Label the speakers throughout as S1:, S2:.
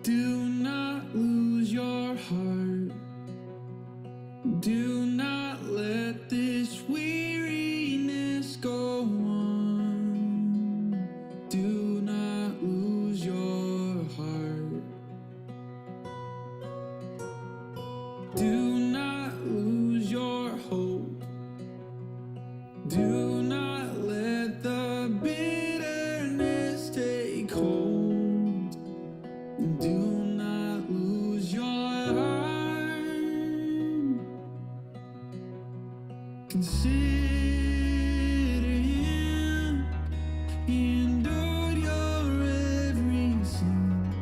S1: Do not lose your heart. Do not let this weariness go on. Do not lose your heart. Do not lose your hope. Do not let the bitterness take hold. Do not lose your heart. Consider him. He endured your every sin.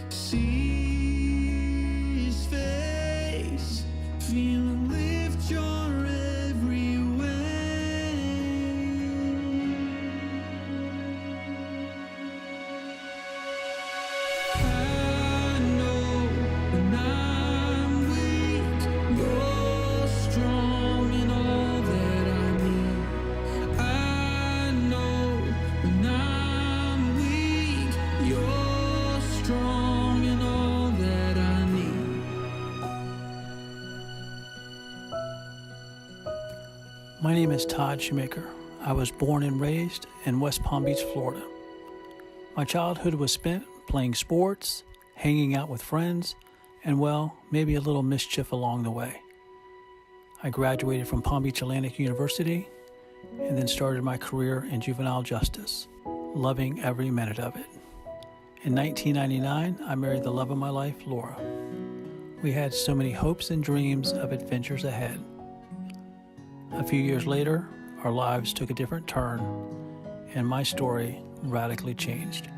S1: See his face. Feel him lift your every way. I know when I'm weak, you're strong in all that I need. I know when I'm weak, you're strong in all that I need.
S2: My name is Todd Shoemaker. I was born and raised in West Palm Beach, Florida. My childhood was spent playing sports, hanging out with friends, and well, maybe a little mischief along the way. I graduated from Palm Beach Atlantic University and then started my career in juvenile justice, loving every minute of it. In 1999, I married the love of my life, Laura. We had so many hopes and dreams of adventures ahead. A few years later, our lives took a different turn, and my story radically changed.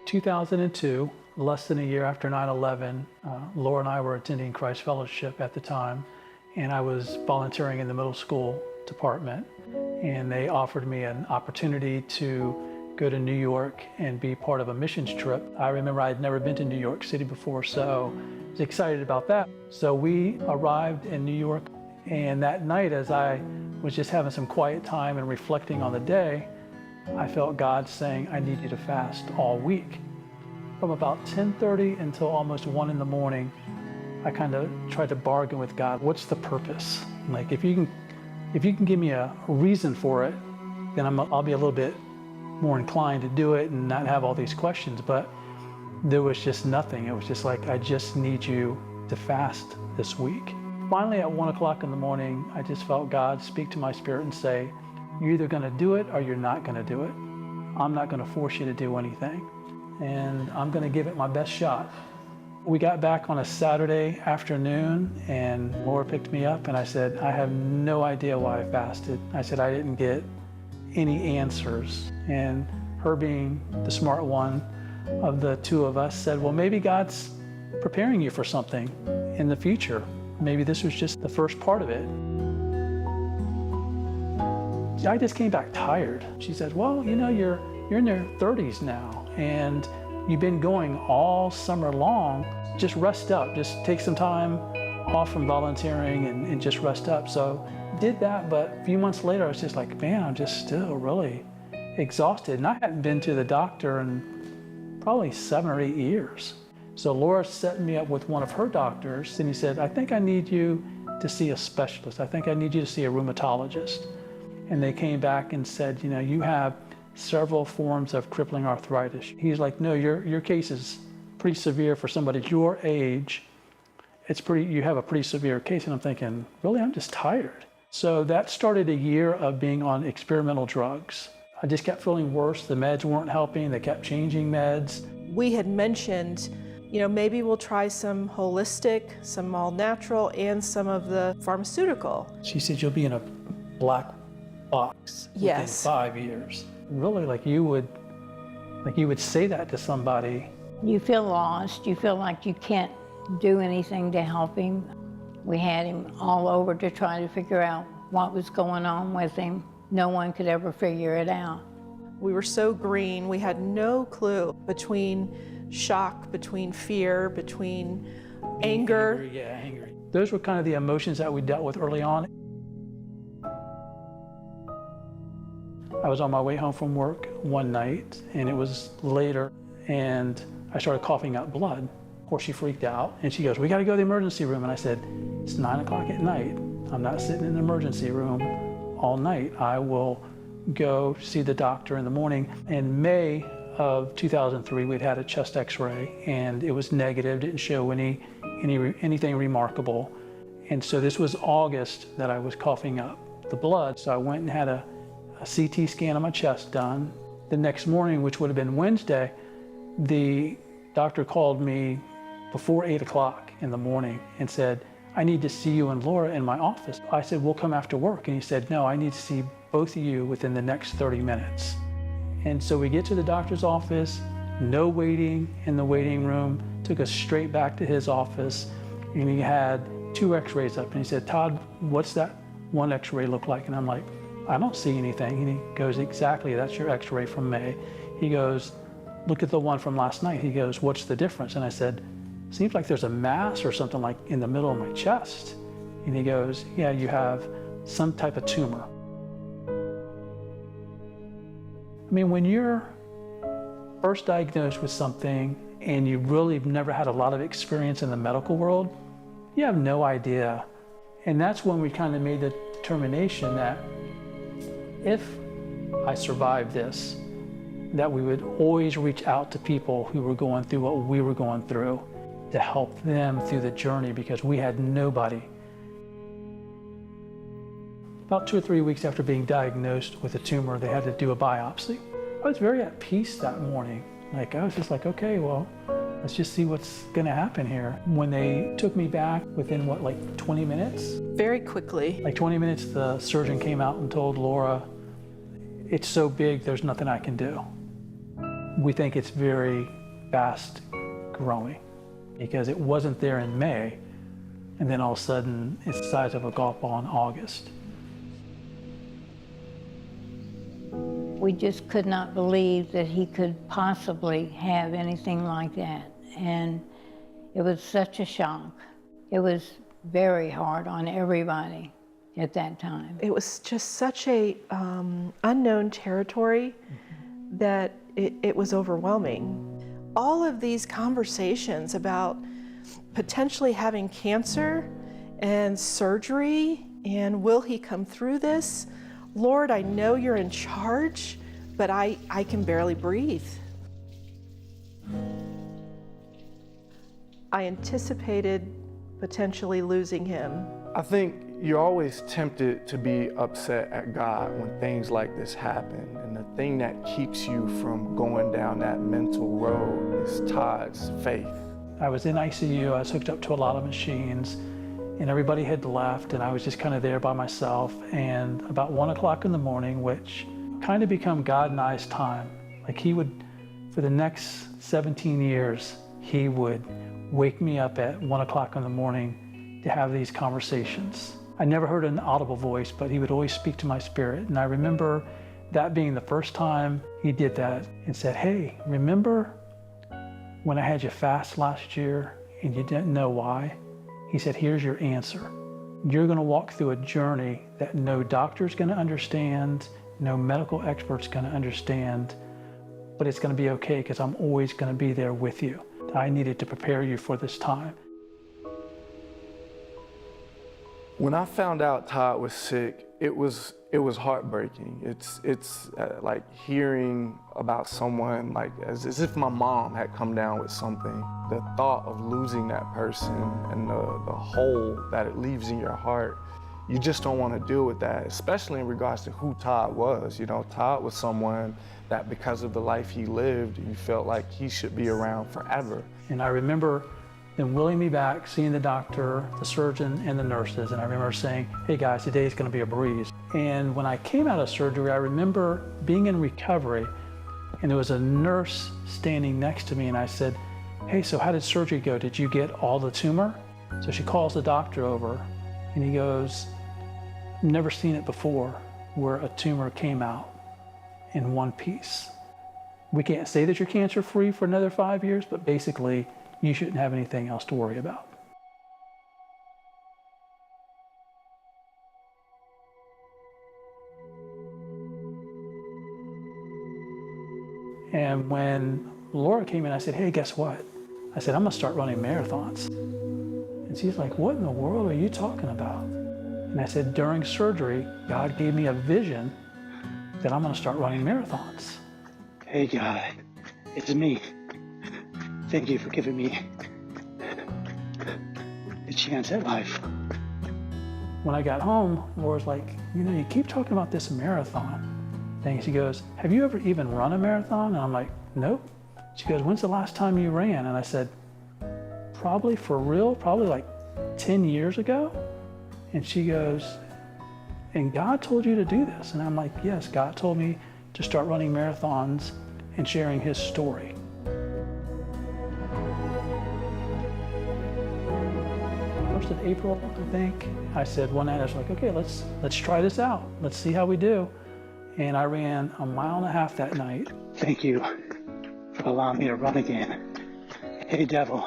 S2: In 2002, less than a year after 9/11, Laura and I were attending Christ Fellowship at the time, and I was volunteering in the middle school department, and they offered me an opportunity to go to New York and be part of a missions trip. I remember I had never been to New York City before, so I was excited about that. So we arrived in New York, and that night, as I was just having some quiet time and reflecting on the day, I felt God saying, I need you to fast all week. From about 10:30 until almost 1 in the morning, I kind of tried to bargain with God. What's the purpose? Like, if you can give me a reason for it, then I'll be a little bit more inclined to do it and not have all these questions. But there was just nothing. It was just like, I just need you to fast this week. Finally, at 1 o'clock in the morning, I just felt God speak to my spirit and say, you're either going to do it or you're not going to do it. I'm not going to force you to do anything, and I'm going to give it my best shot. We got back on a Saturday afternoon, and Laura picked me up, and I said, I have no idea why I fasted. I said, I didn't get any answers. And her, being the smart one of the two of us, said, well, maybe God's preparing you for something in the future. Maybe this was just the first part of it. I just came back tired. She said, well, you know, you're in your 30s now, and you've been going all summer long. Just rest up. Just take some time off from volunteering and just rest up. So did that, but a few months later, I was just like, man, I'm just still really exhausted. And I hadn't been to the doctor in probably 7 or 8 years. So Laura set me up with one of her doctors, and he said, I think I need you to see a specialist. I think I need you to see a rheumatologist. And they came back and said, you know, you have several forms of crippling arthritis. He's like, no, your case is pretty severe for somebody your age. You have a pretty severe case. And I'm thinking, really, I'm just tired. So that started a year of being on experimental drugs. I just kept feeling worse. The meds weren't helping. They kept changing meds.
S3: We had mentioned, you know, maybe we'll try some holistic, some all natural, and some of the pharmaceutical.
S2: She said, you'll be in a black box within 5 years. Really, like you would say that to somebody.
S4: You feel lost. You feel like you can't do anything to help him. We had him all over to try to figure out what was going on with him. No one could ever figure it out.
S3: We were so green. We had no clue between shock, between fear, between anger.
S2: Anger. Those were kind of the emotions that we dealt with early on. I was on my way home from work one night, and it was later, and I started coughing up blood. Of course, she freaked out, and she goes, "We got to go to the emergency room." And I said, "It's 9 o'clock at night. I'm not sitting in the emergency room all night. I will go see the doctor in the morning." In May of 2003, we'd had a chest x-ray, and it was negative, didn't show anything remarkable. And so this was August that I was coughing up the blood. So I went and had a CT scan of my chest done. The next morning, which would have been Wednesday, the doctor called me before 8 o'clock in the morning and said, "I need to see you and Laura in my office." I said, "We'll come after work." And he said, "No, I need to see both of you within the next 30 minutes. And so we get to the doctor's office, no waiting in the waiting room, took us straight back to his office, and he had 2 x-rays up. And he said, "Todd, what's that one x-ray look like?" And I'm like, "I don't see anything." And he goes, "Exactly, that's your x-ray from May." He goes, "Look at the one from last night." He goes, "What's the difference?" And I said, "Seems like there's a mass or something like in the middle of my chest." And he goes, "Yeah, you have some type of tumor." I mean, when you're first diagnosed with something and you really never had a lot of experience in the medical world, you have no idea. And that's when we kind of made the determination that if I survived this, that we would always reach out to people who were going through what we were going through to help them through the journey, because we had nobody. About 2 or 3 weeks after being diagnosed with a tumor, they had to do a biopsy. I was very at peace that morning. I was just like, okay, well, let's just see what's gonna happen here. When they took me back, within 20 minutes?
S3: Very quickly.
S2: 20 minutes, the surgeon came out and told Laura, "It's so big, there's nothing I can do. We think it's very fast growing," because it wasn't there in May, and then all of a sudden, it's the size of a golf ball in August.
S4: We just could not believe that he could possibly have anything like that. And it was such a shock. It was very hard on everybody at that time.
S3: It was just such a unknown territory that it was overwhelming. All of these conversations about potentially having cancer and surgery and will he come through this? Lord, I know you're in charge, but I can barely breathe. I anticipated potentially losing him.
S5: I think you're always tempted to be upset at God when things like this happen. And the thing that keeps you from going down that mental road is Todd's faith.
S2: I was in ICU, I was hooked up to a lot of machines, and everybody had left, and I was just kind of there by myself. And about 1 o'clock in the morning, which kind of become God and I's time, he would, for the next 17 years, he would wake me up at 1 o'clock in the morning to have these conversations. I never heard an audible voice, but he would always speak to my spirit. And I remember that being the first time he did that and said, "Hey, remember when I had you fast last year and you didn't know why?" He said, "Here's your answer. You're gonna walk through a journey that no doctor's gonna understand, no medical expert's gonna understand, but it's gonna be okay because I'm always gonna be there with you. I needed to prepare you for this time."
S5: When I found out Todd was sick, it was heartbreaking. It's like hearing about someone as if my mom had come down with something. The thought of losing that person and the hole that it leaves in your heart, you just don't want to deal with that, especially in regards to who Todd was. Todd was someone that because of the life he lived, you felt like he should be around forever.
S2: And I remember them wheeling me back, seeing the doctor, the surgeon, and the nurses. And I remember saying, "Hey guys, today's gonna be a breeze." And when I came out of surgery, I remember being in recovery, and there was a nurse standing next to me, and I said, "Hey, so how did surgery go? Did you get all the tumor?" So she calls the doctor over, and he goes, "Never seen it before, where a tumor came out in one piece. We can't say that you're cancer-free for another 5 years, but basically, you shouldn't have anything else to worry about." And when Laura came in, I said, hey, guess what? I said, I'm gonna start running marathons. And she's like, what in the world are you talking about? And I said, during surgery, God gave me a vision that I'm gonna start running marathons.
S6: Hey God, it's me. Thank you for giving me the chance at life.
S2: When I got home, Laura's like, you know, you keep talking about this marathon thing. She goes, have you ever even run a marathon? And I'm like, nope. She goes, when's the last time you ran? And I said, probably for real, probably like 10 years ago. And she goes, and God told you to do this? And I'm like, yes, God told me to start running marathons and sharing his story. First of April, I think, I said one night, I was like, okay, let's try this out. Let's see how we do. And I ran 1.5 miles that night.
S6: Thank you for allowing me to run again. Hey devil,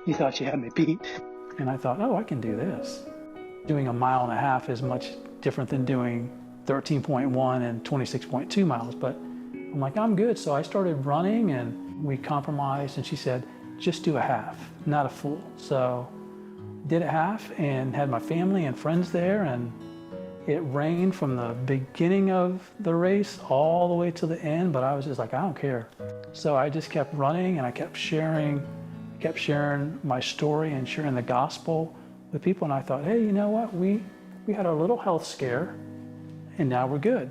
S6: you thought you had me beat.
S2: And I thought, oh, I can do this. Doing 1.5 miles is much different than doing 13.1 and 26.2 miles, but I'm like, I'm good. So I started running and we compromised, and she said, just do a half, not a full. So did a half and had my family and friends there, and it rained from the beginning of the race all the way to the end, but I was just like, I don't care. So I just kept running, and I kept sharing my story and sharing the gospel with people. And I thought, hey, you know what? We had a little health scare, and now we're good.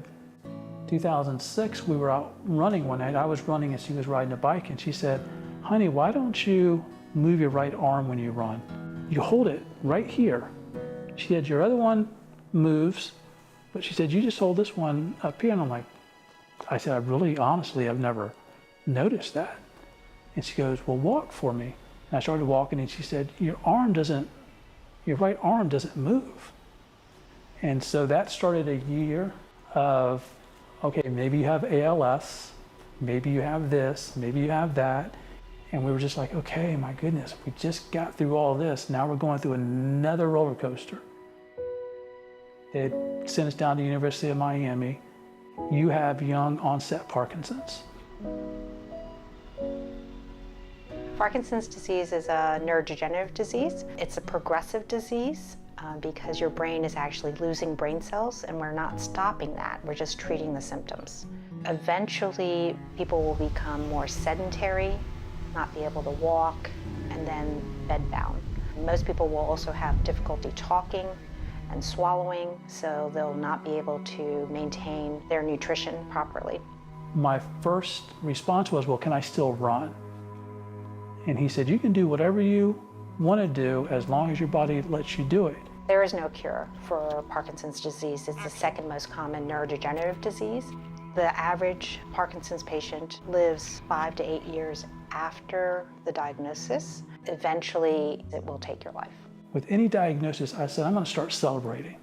S2: 2006, we were out running one night. I was running and she was riding a bike, and she said, honey, why don't you move your right arm when you run? You hold it right here. She said, your other one moves, but she said, you just hold this one up here. And I'm like, I said, I really, honestly, I've never noticed that. And she goes, well, walk for me. And I started walking, and she said, your right arm doesn't move. And so that started a year of, okay, maybe you have ALS, maybe you have this, maybe you have that. And we were just like, okay, my goodness, we just got through all this. Now we're going through another roller coaster. They sent us down to the University of Miami. You have young onset Parkinson's.
S7: Parkinson's disease is a neurodegenerative disease. It's a progressive disease because your brain is actually losing brain cells, and we're not stopping that. We're just treating the symptoms. Eventually, people will become more sedentary, not be able to walk, and then bedbound. Most people will also have difficulty talking and swallowing, so they'll not be able to maintain their nutrition properly.
S2: My first response was, well, can I still run? And he said, you can do whatever you want to do as long as your body lets you do it.
S7: There is no cure for Parkinson's disease. It's the second most common neurodegenerative disease. The average Parkinson's patient lives 5 to 8 years after the diagnosis. Eventually, it will take your life.
S2: With any diagnosis, I said, I'm going to start celebrating.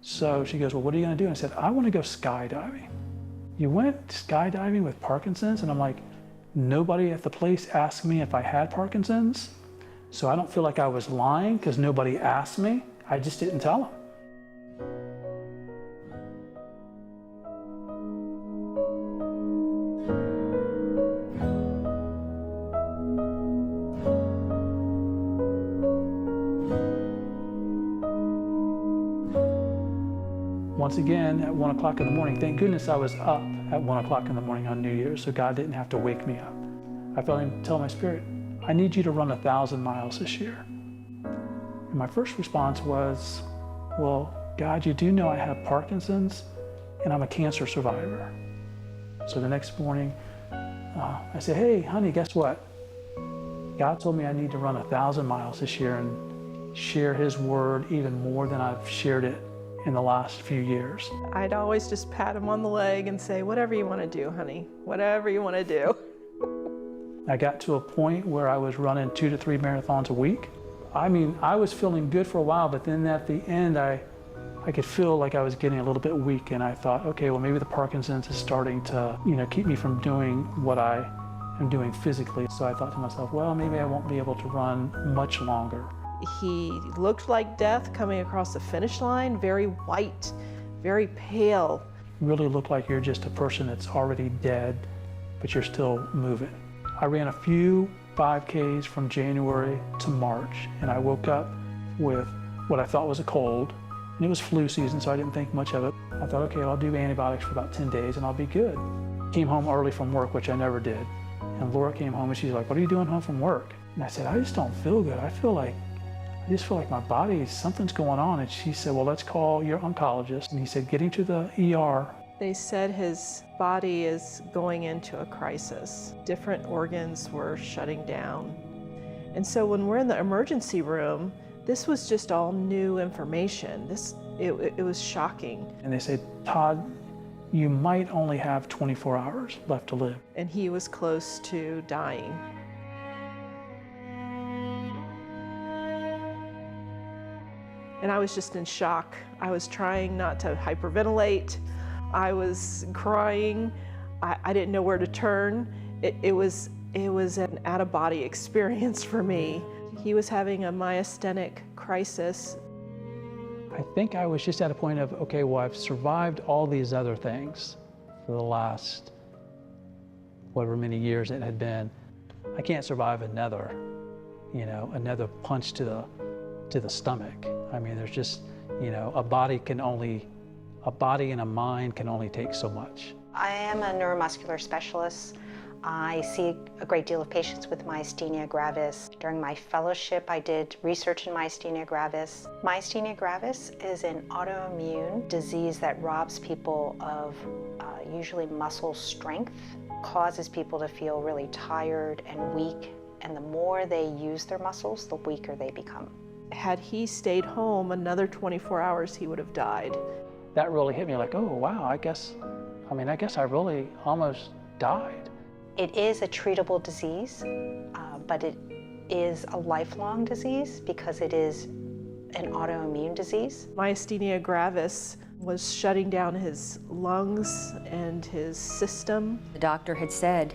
S2: So she goes, well, what are you going to do? And I said, I want to go skydiving. You went skydiving with Parkinson's? And I'm like, nobody at the place asked me if I had Parkinson's. So I don't feel like I was lying because nobody asked me. I just didn't tell them. Once again, at 1 o'clock in the morning, thank goodness I was up at 1 o'clock in the morning on New Year's, so God didn't have to wake me up. I felt him tell my spirit, I need you to run 1,000 miles this year. And my first response was, well, God, you do know I have Parkinson's and I'm a cancer survivor. So the next morning, I said, hey, honey, guess what? God told me I need to run 1,000 miles this year and share his word even more than I've shared it in the last few years.
S3: I'd always just pat him on the leg and say, whatever you want to do, honey, whatever you want to do.
S2: I got to a point where I was running 2 to 3 marathons a week. I mean, I was feeling good for a while, but then at the end, I could feel like I was getting a little bit weak, and I thought, okay, well, maybe the Parkinson's is starting to, keep me from doing what I am doing physically. So I thought to myself, well, maybe I won't be able to run much longer.
S3: He looked like death coming across the finish line, very white, very pale.
S2: You really look like you're just a person that's already dead but you're still moving. I ran a few 5Ks from January to March, and I woke up with what I thought was a cold, and it was flu season, so I didn't think much of it. I thought, okay, I'll do antibiotics for about 10 days and I'll be good. Came home early from work, which I never did. And Laura came home and she's like, what are you doing home from work? And I said, I just don't feel good. I just feel like my body, something's going on. And she said, well, let's call your oncologist. And he said, get him to the ER.
S3: They said his body is going into a crisis. Different organs were shutting down. And so when we're in the emergency room, this was just all new information. It was shocking.
S2: And they said, Todd, you might only have 24 hours left to live.
S3: And he was close to dying. And I was just in shock. I was trying not to hyperventilate. I was crying. I didn't know where to turn. It was an out-of-body experience for me. He was having a myasthenic crisis.
S2: I think I was just at a point of, okay, well, I've survived all these other things for the last, whatever many years it had been. I can't survive another punch to the stomach. I mean, there's just, a body and a mind can only take so much.
S7: I am a neuromuscular specialist. I see a great deal of patients with myasthenia gravis. During my fellowship, I did research in myasthenia gravis. Myasthenia gravis is an autoimmune disease that robs people of usually muscle strength, causes people to feel really tired and weak, and the more they use their muscles, the weaker they become.
S3: Had he stayed home another 24 hours, he would have died.
S2: That really hit me like, oh, wow, I guess I really almost died.
S7: It is a treatable disease, but it is a lifelong disease because it is an autoimmune disease.
S3: Myasthenia gravis was shutting down his lungs and his system.
S8: The doctor had said,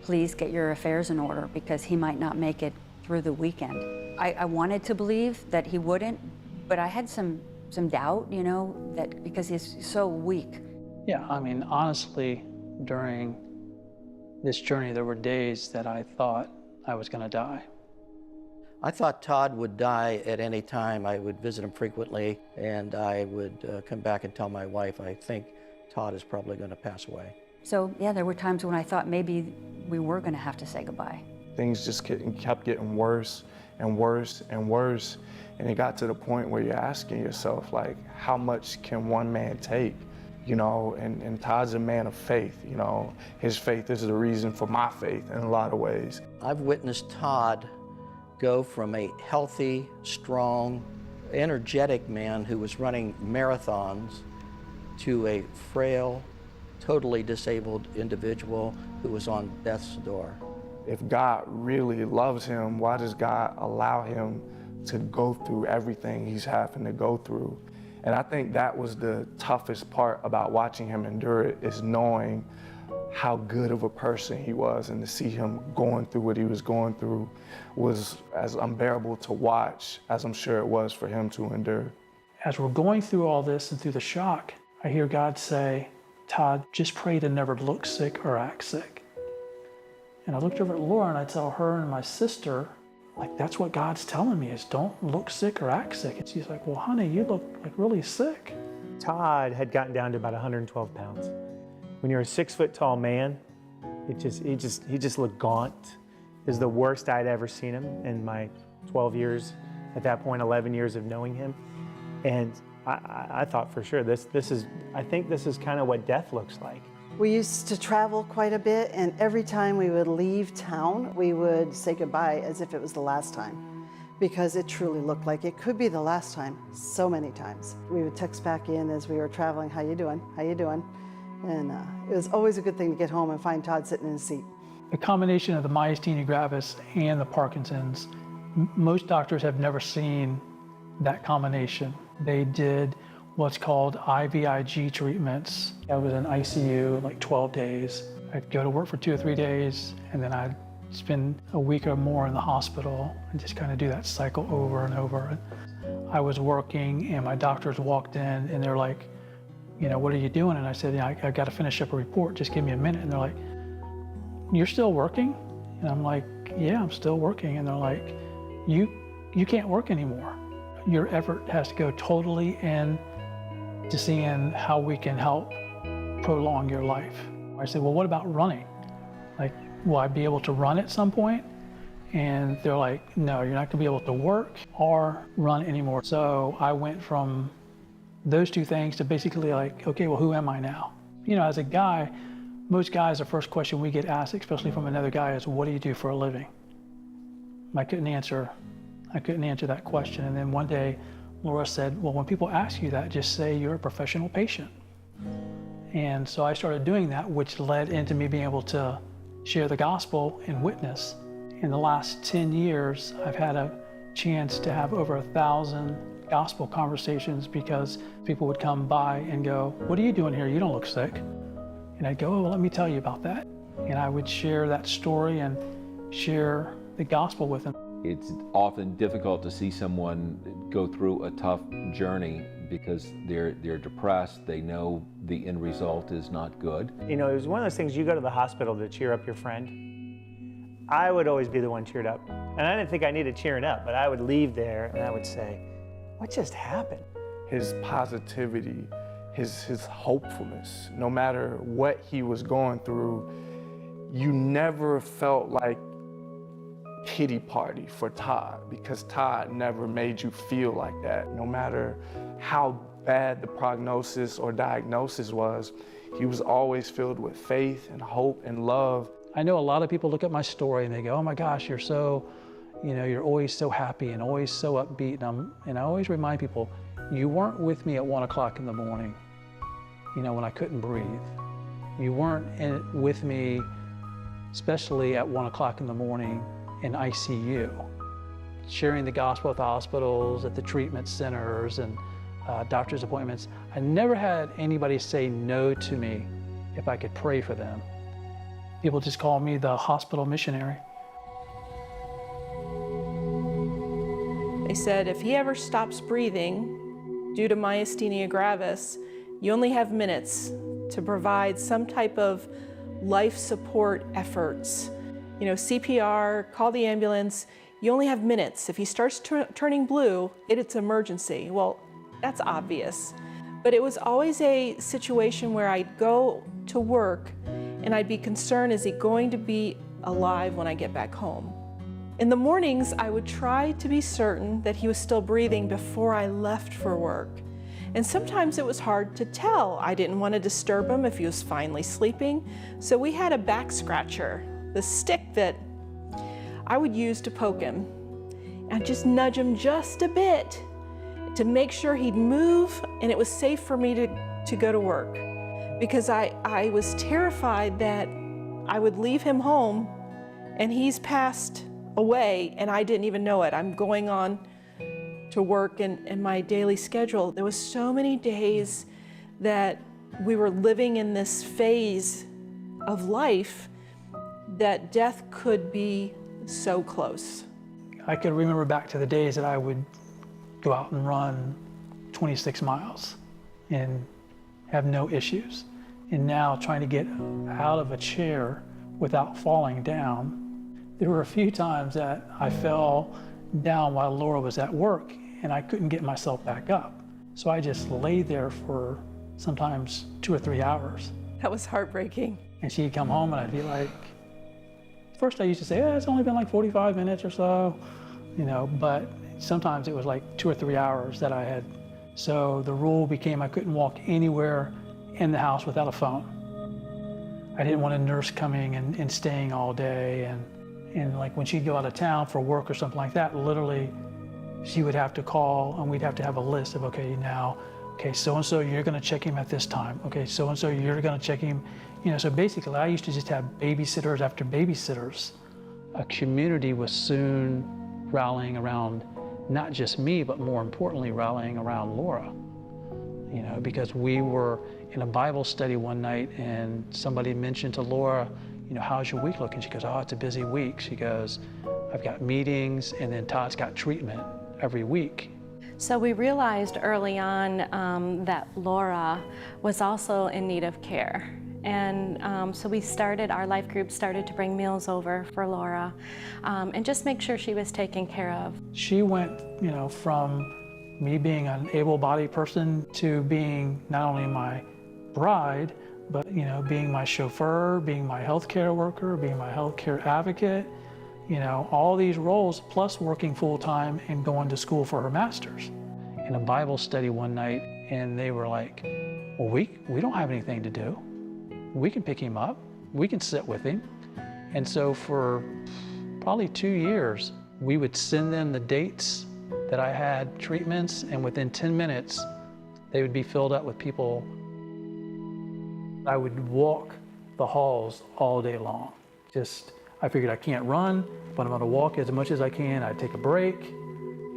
S8: please get your affairs in order because he might not make it through the weekend. I wanted to believe that he wouldn't, but I had some doubt, that because he's so weak.
S2: Yeah, honestly, during this journey, there were days that I thought I was going to die.
S9: I thought Todd would die at any time. I would visit him frequently, and I would come back and tell my wife, I think Todd is probably going to pass away.
S8: So, yeah, there were times when I thought maybe we were going to have to say goodbye.
S5: Things just kept getting worse and worse and worse, and it got to the point where you're asking yourself, like, how much can one man take? And Todd's a man of faith, His faith is the reason for my faith in a lot of ways.
S9: I've witnessed Todd go from a healthy, strong, energetic man who was running marathons to a frail, totally disabled individual who was on death's door.
S5: If God really loves him, why does God allow him to go through everything he's having to go through? And I think that was the toughest part about watching him endure it, is knowing how good of a person he was, and to see him going through what he was going through was as unbearable to watch as I'm sure it was for him to endure.
S2: As we're going through all this and through the shock, I hear God say, Todd, just pray to never look sick or act sick. And I looked over at Laura and I tell her and my sister, like, that's what God's telling me, is don't look sick or act sick. And she's like, well, honey, you look like really sick.
S10: Todd had gotten down to about 112 pounds. When you're a 6 foot tall man, he just looked gaunt. It was the worst I'd ever seen him in my 12 years, at that point, 11 years of knowing him. And I thought for sure, I think this is kind of what death looks like.
S11: We used to travel quite a bit, and every time we would leave town, we would say goodbye as if it was the last time, because it truly looked like it could be the last time so many times. We would text back in as we were traveling, how you doing, how you doing? And it was always a good thing to get home and find Todd sitting in his seat.
S2: The combination of the myasthenia gravis and the Parkinson's, most doctors have never seen that combination. They did what's called IVIG treatments. I was in ICU like 12 days. I'd go to work for 2 or 3 days, and then I'd spend a week or more in the hospital and just kind of do that cycle over and over. I was working, and my doctors walked in, and they're like, what are you doing? And I said, I've got to finish up a report. Just give me a minute. And they're like, you're still working? And I'm like, yeah, I'm still working. And they're like, you can't work anymore. Your effort has to go totally in to seeing how we can help prolong your life. I said, well, what about running? Like, will I be able to run at some point? And they're like, no, you're not gonna be able to work or run anymore. So I went from those two things to basically like, okay, well, who am I now? You know, as a guy, most guys, the first question we get asked, especially from another guy, is, what do you do for a living? I couldn't answer that question. And then one day, Laura said, well, when people ask you that, just say you're a professional patient. And so I started doing that, which led into me being able to share the gospel and witness. In the last 10 years, I've had a chance to have over 1,000 gospel conversations because people would come by and go, what are you doing here? You don't look sick. And I'd go, oh, well, let me tell you about that. And I would share that story and share the gospel with them.
S12: It's often difficult to see someone go through a tough journey because they're depressed. They know the end result is not good.
S10: You know, it was one of those things, you go to the hospital to cheer up your friend. I would always be the one cheered up. And I didn't think I needed cheering up, but I would leave there and I would say, what just happened?
S5: His positivity, his hopefulness, no matter what he was going through, you never felt like pity party for Todd, because Todd never made you feel like that. No matter how bad the prognosis or diagnosis was, he was always filled with faith and hope and love.
S2: I know a lot of people look at my story and they go, oh my gosh, you're so, you know, you're always so happy and always so upbeat. And I always remind people, you weren't with me at 1 o'clock in the morning, you know, when I couldn't breathe. You weren't with me, especially at 1 o'clock in the morning in ICU, sharing the gospel at the hospitals, at the treatment centers, and doctor's appointments. I never had anybody say no to me if I could pray for them. People just call me the hospital missionary.
S3: They said if he ever stops breathing due to myasthenia gravis, you only have minutes to provide some type of life support efforts. You know, CPR, call the ambulance. You only have minutes. If he starts turning blue, it's emergency. Well, that's obvious. But it was always a situation where I'd go to work and I'd be concerned, is he going to be alive when I get back home? In the mornings, I would try to be certain that he was still breathing before I left for work. And sometimes it was hard to tell. I didn't want to disturb him if he was finally sleeping. So we had a back scratcher, the stick that I would use to poke him. I'd just nudge him just a bit to make sure he'd move and it was safe for me to go to work. Because I was terrified that I would leave him home and he's passed away and I didn't even know it. I'm going on to work and my daily schedule. There was so many days that we were living in this phase of life that death could be so close.
S2: I could remember back to the days that I would go out and run 26 miles and have no issues. And now trying to get out of a chair without falling down. There were a few times that I fell down while Laura was at work and I couldn't get myself back up. So I just lay there for sometimes 2 or 3 hours.
S3: That was heartbreaking.
S2: And she'd come home and I'd be like, first I used to say, it's only been like 45 minutes or so, you know, but sometimes it was like 2 or 3 hours that I had. So the rule became I couldn't walk anywhere in the house without a phone. I didn't want a nurse coming and staying all day. And like when she'd go out of town for work or something like that, literally she would have to call and we'd have to have a list of, okay, so-and-so, you're gonna check him at this time. Okay, so-and-so, you're gonna check him. You know, so basically I used to just have babysitters after babysitters. A community was soon rallying around not just me, but more importantly, rallying around Laura. You know, because we were in a Bible study one night and somebody mentioned to Laura, you know, how's your week looking? She goes, oh, it's a busy week. She goes, I've got meetings and then Todd's got treatment every week.
S13: So we realized early on that Laura was also in need of care. And so our life group started to bring meals over for Laura and just make sure she was taken care of.
S2: She went, from me being an able-bodied person to being not only my bride, but being my chauffeur, being my healthcare worker, being my healthcare advocate, all these roles, plus working full-time and going to school for her master's. In a Bible study one night, and they were like, well, we don't have anything to do. We can pick him up, we can sit with him. And so for probably 2 years, we would send them the dates that I had treatments, and within 10 minutes, they would be filled up with people. I would walk the halls all day long. I figured I can't run, but I'm gonna walk as much as I can. I'd take a break.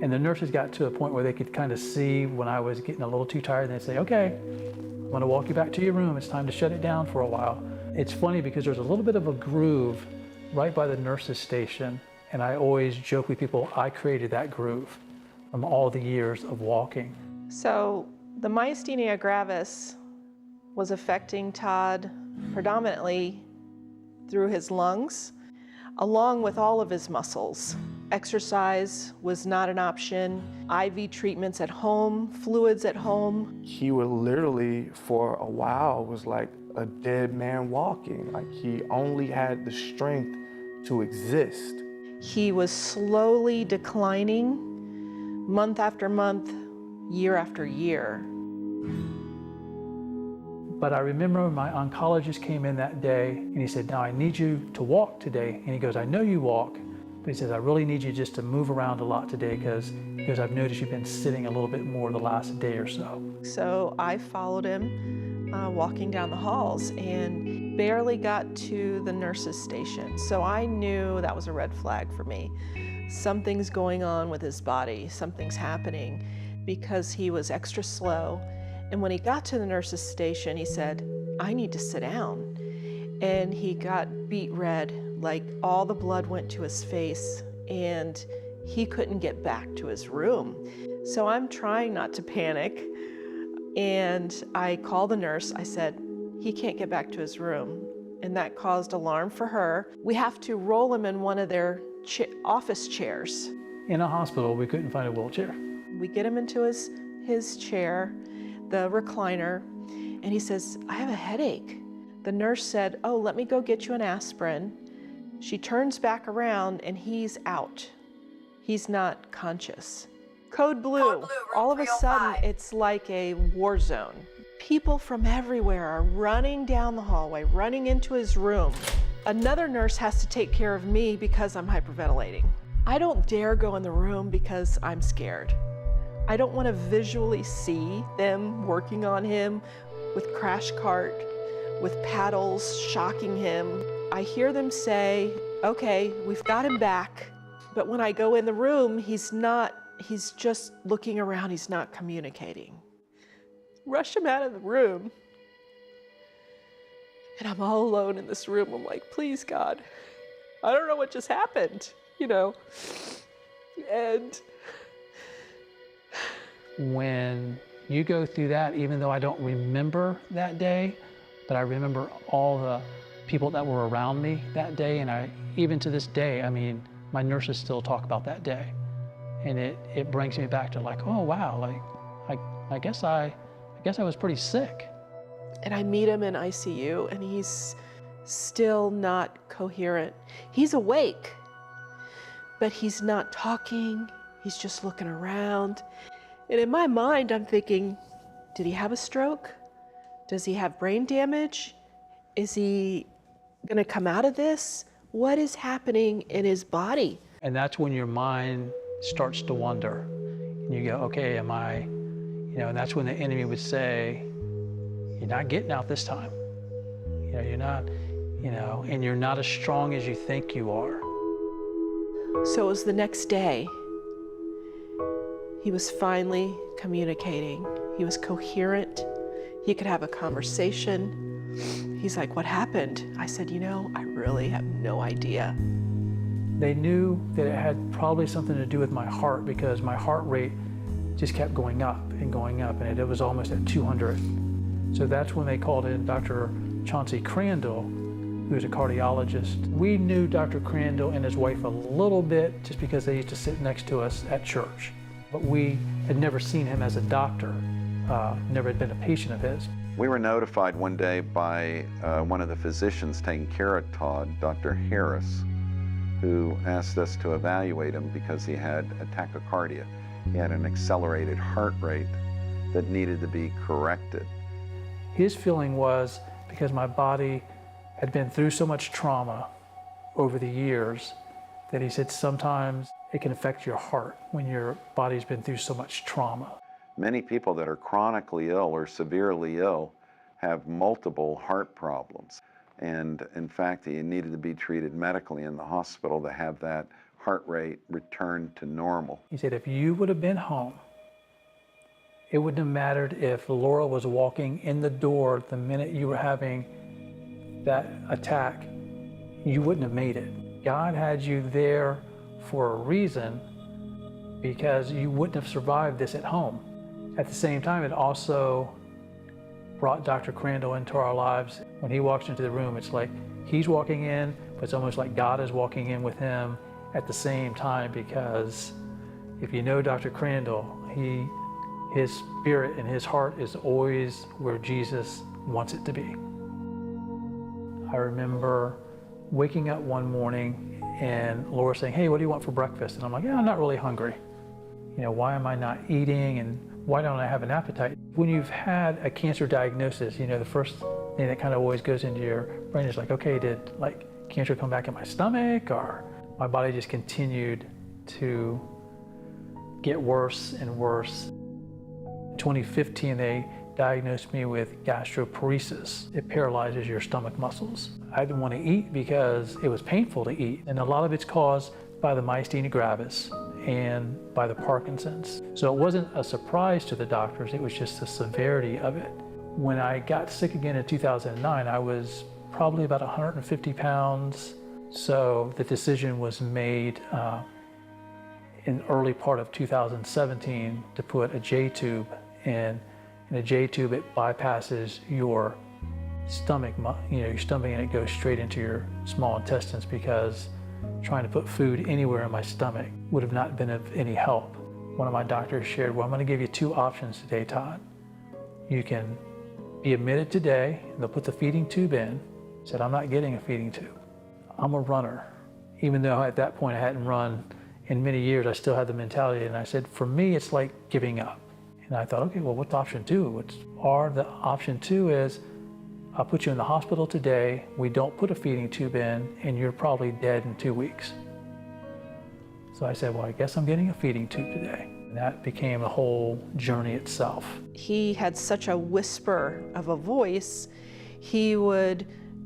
S2: And the nurses got to a point where they could kind of see when I was getting a little too tired, and they'd say, okay, I'm gonna walk you back to your room. It's time to shut it down for a while. It's funny because there's a little bit of a groove right by the nurses' station. And I always joke with people, I created that groove from all the years of walking.
S3: So the myasthenia gravis was affecting Todd predominantly through his lungs, along with all of his muscles. Exercise was not an option. IV treatments at home, fluids at home.
S5: He would literally, for a while, was like a dead man walking. Like he only had the strength to exist.
S3: He was slowly declining month after month, year after year.
S2: But I remember my oncologist came in that day and he said, now I need you to walk today. And he goes, I know you walk, but he says, I really need you just to move around a lot today because I've noticed you've been sitting a little bit more the last day or so.
S3: So I followed him walking down the halls and barely got to the nurse's station. So I knew that was a red flag for me. Something's going on with his body, something's happening, because he was extra slow. And when he got to the nurse's station, he said, I need to sit down. And he got beet red, like all the blood went to his face, and he couldn't get back to his room. So I'm trying not to panic. And I called the nurse. I said, he can't get back to his room. And that caused alarm for her. We have to roll him in one of their office chairs.
S2: In a hospital, we couldn't find a wheelchair.
S3: We get him into his chair, the recliner, and he says, I have a headache. The nurse said, oh, let me go get you an aspirin. She turns back around and he's out. He's not conscious. Code blue. All of a sudden, it's like a war zone. People from everywhere are running down the hallway, running into his room. Another nurse has to take care of me because I'm hyperventilating. I don't dare go in the room because I'm scared. I don't want to visually see them working on him with crash cart, with paddles, shocking him. I hear them say, okay, we've got him back. But when I go in the room, he's just looking around, he's not communicating. Rush him out of the room. And I'm all alone in this room. I'm like, please, God, I don't know what just happened, And
S2: when you go through that, even though I don't remember that day, but I remember all the people that were around me that day, and even to this day, my nurses still talk about that day. And it brings me back to like, oh wow, like I guess I was pretty sick.
S3: And I meet him in ICU and he's still not coherent. He's awake, but he's not talking. He's just looking around. And in my mind, I'm thinking, did he have a stroke? Does he have brain damage? Is he gonna come out of this? What is happening in his body?
S2: And that's when your mind starts to wander. And you go, okay, and that's when the enemy would say, you're not getting out this time. You're not, and you're not as strong as you think you are.
S3: So it was the next day. He was finally communicating. He was coherent. He could have a conversation. He's like, what happened? I said, I really have no idea.
S2: They knew that it had probably something to do with my heart because my heart rate just kept going up, and it was almost at 200. So that's when they called in Dr. Chauncey Crandall, who's a cardiologist. We knew Dr. Crandall and his wife a little bit just because they used to sit next to us at church. But we had never seen him as a doctor, never had been a patient of his.
S14: We were notified one day by one of the physicians taking care of Todd, Dr. Harris, who asked us to evaluate him because he had a tachycardia. He had an accelerated heart rate that needed to be corrected.
S2: His feeling was, because my body had been through so much trauma over the years, that he said sometimes it can affect your heart when your body's been through so much trauma.
S14: Many people that are chronically ill or severely ill have multiple heart problems. And in fact, he needed to be treated medically in the hospital to have that heart rate return to normal.
S2: He said, if you would have been home, it wouldn't have mattered if Laura was walking in the door the minute you were having that attack, you wouldn't have made it. God had you there for a reason, because you wouldn't have survived this at home. At the same time, it also brought Dr. Crandall into our lives. When he walks into the room, it's like he's walking in, but it's almost like God is walking in with him at the same time, because if you know Dr. Crandall, his spirit and his heart is always where Jesus wants it to be. I remember waking up one morning and Laura saying, hey, what do you want for breakfast? And I'm like, yeah, I'm not really hungry. You know, why am I not eating, and why don't I have an appetite? When you've had a cancer diagnosis, you know, the first thing that kind of always goes into your brain is like, okay, did like cancer come back in my stomach, or my body just continued to get worse and worse. In 2015, they diagnosed me with gastroparesis. It paralyzes your stomach muscles. I didn't want to eat because it was painful to eat. And a lot of it's caused by the myasthenia gravis and by the Parkinson's. So it wasn't a surprise to the doctors, it was just the severity of it. When I got sick again in 2009, I was probably about 150 pounds. So the decision was made in early part of 2017 to put a J-tube in. In a J-tube, it bypasses your stomach, your stomach, and it goes straight into your small intestines, because trying to put food anywhere in my stomach would have not been of any help. One of my doctors shared, well, I'm going to give you two options today, Todd. You can be admitted today, and they'll put the feeding tube in. I said, I'm not getting a feeding tube. I'm a runner. Even though at that point I hadn't run in many years, I still had the mentality, and I said, for me, it's like giving up. And I thought, okay, well, what's option two? The option two is, I'll put you in the hospital today, we don't put a feeding tube in, and you're probably dead in 2 weeks. So I said, well, I guess I'm getting a feeding tube today. And that became the whole journey itself.
S3: He had such a whisper of a voice, he would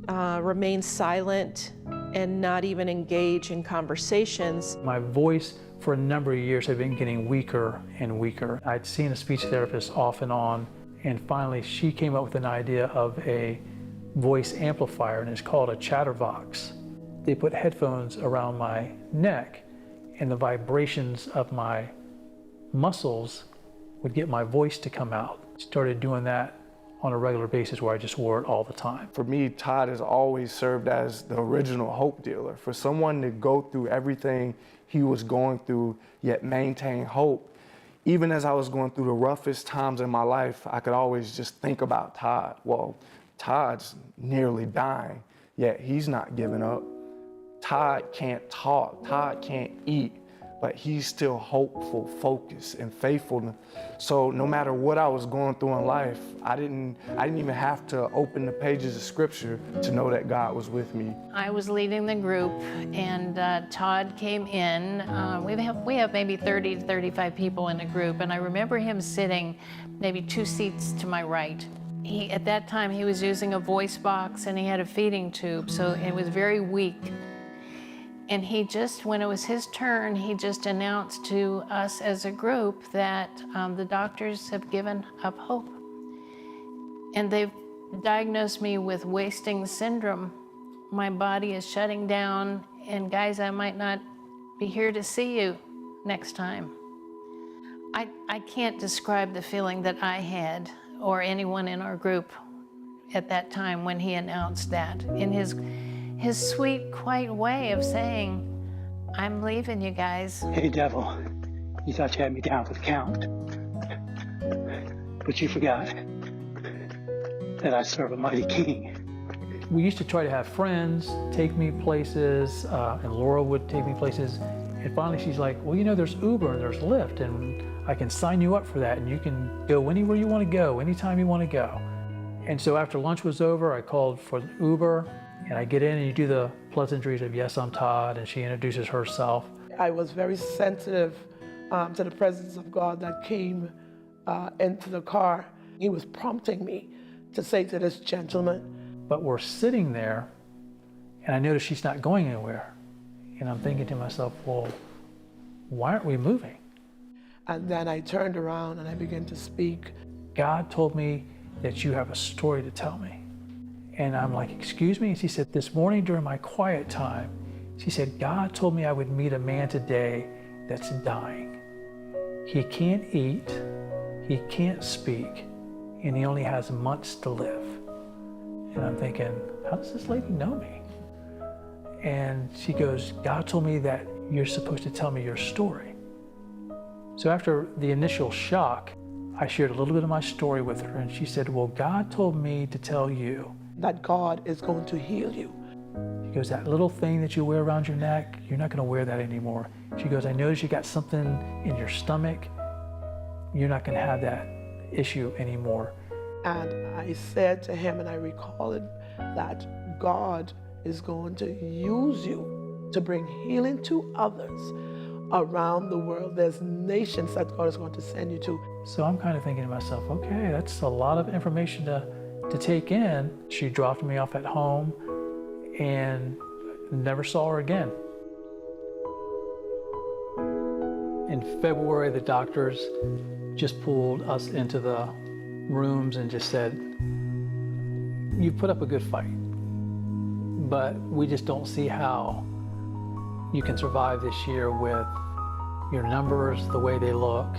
S3: remain silent and not even engage in conversations.
S2: My voice for a number of years had been getting weaker and weaker. I'd seen a speech therapist off and on, and finally she came up with an idea of a voice amplifier, and it's called a chatterbox. They put headphones around my neck, and the vibrations of my muscles would get my voice to come out. Started doing that on a regular basis, where I just wore it all the time.
S5: For me, Todd has always served as the original hope dealer. For someone to go through everything he was going through, yet maintain hope. Even as I was going through the roughest times in my life, I could always just think about Todd. Well, Todd's nearly dying, yet he's not giving up. Todd can't talk, Todd can't eat, but he's still hopeful, focused, and faithful. So no matter what I was going through in life, I didn't even have to open the pages of scripture to know that God was with me.
S4: I was leading the group, and Todd came in. We have maybe 30 to 35 people in the group, and I remember him sitting maybe 2 seats to my right. At that time, he was using a voice box, and he had a feeding tube, so it was very weak. And he just, when it was his turn, he just announced to us as a group that the doctors have given up hope. And they've diagnosed me with wasting syndrome. My body is shutting down, and guys, I might not be here to see you next time. I can't describe the feeling that I had, or anyone in our group.
S15: at that time when he announced that, in his sweet, quiet way of saying, I'm leaving you guys.
S6: Hey, devil, you thought you had me down for the count, but you forgot that I serve a mighty king.
S2: We used to try to have friends take me places, and Laura would take me places. And finally she's like, well, you know, there's Uber and there's Lyft, and I can sign you up for that, and you can go anywhere you want to go, anytime you want to go. And so after lunch was over, I called for Uber, and I get in and you do the pleasantries of, yes, I'm Todd, and she introduces herself.
S16: I was very sensitive to the presence of God that came into the car. He was prompting me to say to this gentleman.
S2: But we're sitting there, and I notice she's not going anywhere. And I'm thinking to myself, well, why aren't we moving?
S16: And then I turned around and I began to speak.
S2: God told me that you have a story to tell me. And I'm like, excuse me? And she said, this morning during my quiet time, she said, God told me I would meet a man today that's dying. He can't eat, he can't speak, and he only has months to live. And I'm thinking, how does this lady know me? And she goes, God told me that you're supposed to tell me your story. So after the initial shock, I shared a little bit of my story with her, and she said, well, God told me to tell you
S16: that God is going to heal you.
S2: She goes, that little thing that you wear around your neck, you're not going to wear that anymore. She goes, I noticed you got something in your stomach. You're not going to have that issue anymore.
S16: And I said to him, and I recall it, that God is going to use you to bring healing to others around the world. There's nations that God is going to send you to.
S2: So I'm kind of thinking to myself, okay, that's a lot of information to take in. She dropped me off at home and never saw her again. In February, the doctors just pulled us into the rooms and just said, you put up a good fight, but we just don't see how you can survive this year with your numbers, the way they look.